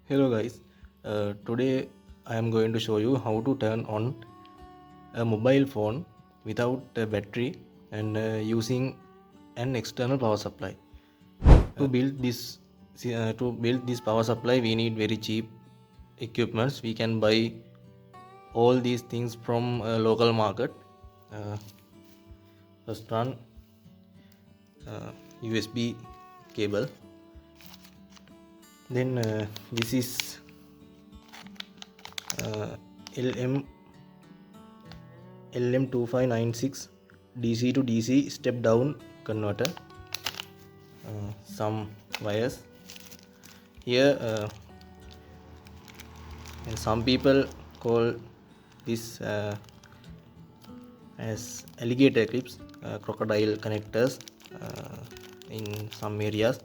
Hello guys, today I am going to show you how to turn on a mobile phone without a battery and using an external power supply. To build this power supply, we need very cheap equipments. We can buy all these things from a local market. Uh, First one, USB cable. Then this is LM2596 DC to DC step down converter. Some wires here, and some people call this as alligator clips, crocodile connectors in some areas.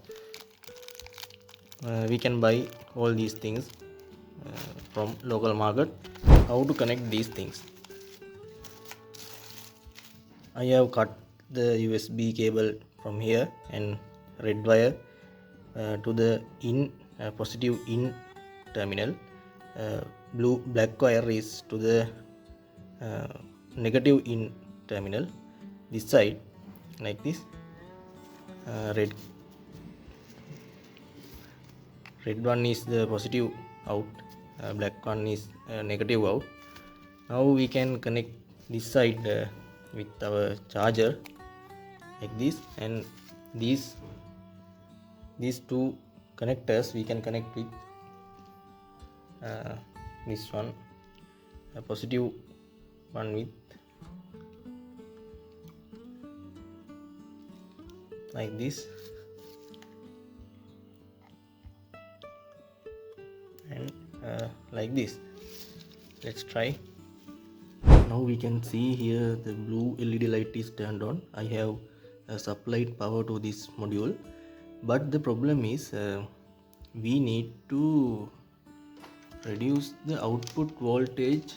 We can buy all these things from local market. How to connect these things? I have cut the USB cable from here and red wire to the positive in terminal. Black wire is to the negative in terminal. This side like this. Red one is the positive out, black one is negative out. Now we can connect this side with our charger like this, and these two connectors we can connect with this one, a positive one with like this, and like this. Let's try. Now we can see here the blue LED light is turned on. I have supplied power to this module, but the problem is we need to reduce the output voltage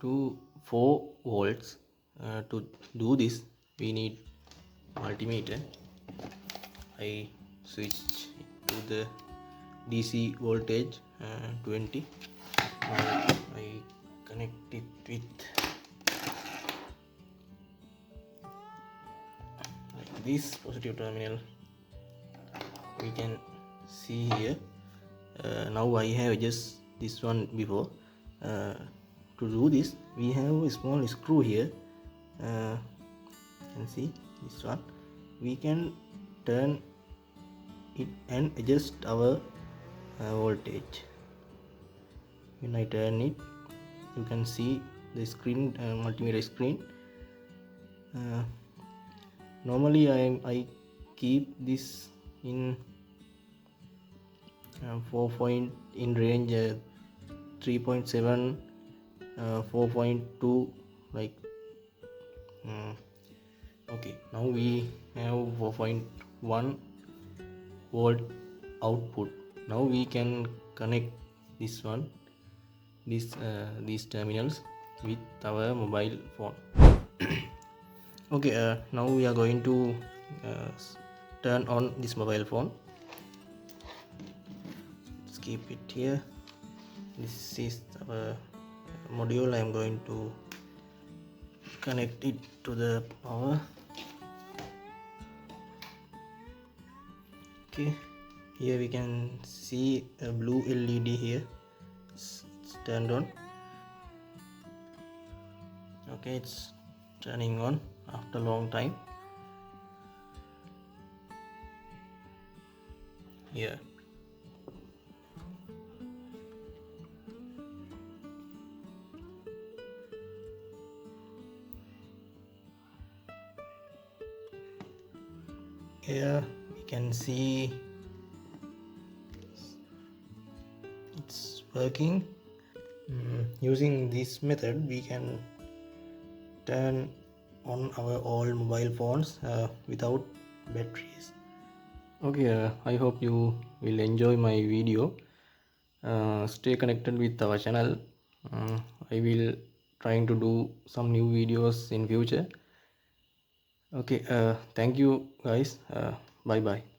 to 4 volts. To do this we need multimeter. I switch to the DC voltage 20. Now I connect it with like this positive terminal. We can see here. Now I have just this one before. To do this we have a small screw here. You can see this one. We can turn it and adjust our voltage. When I turn it, you can see the screen, multimeter screen. Normally I keep this in 4 point in range 3.7 4.2 like. Okay, now we have 4.1 volt output. Now we can connect this one, these terminals with our mobile phone. Okay, now we are going to turn on this mobile phone. Let's keep it here. This is our module. I am going to connect it to the power. Okay, here we can see a blue LED here. It's turned on. Okay, it's turning on after a long time. Here. Here we can see it's working. Using this method we can turn on our all mobile phones without batteries. Okay, I hope you will enjoy my video. Stay connected with our channel. I will trying to do some new videos in future. Okay, thank you guys. Bye bye.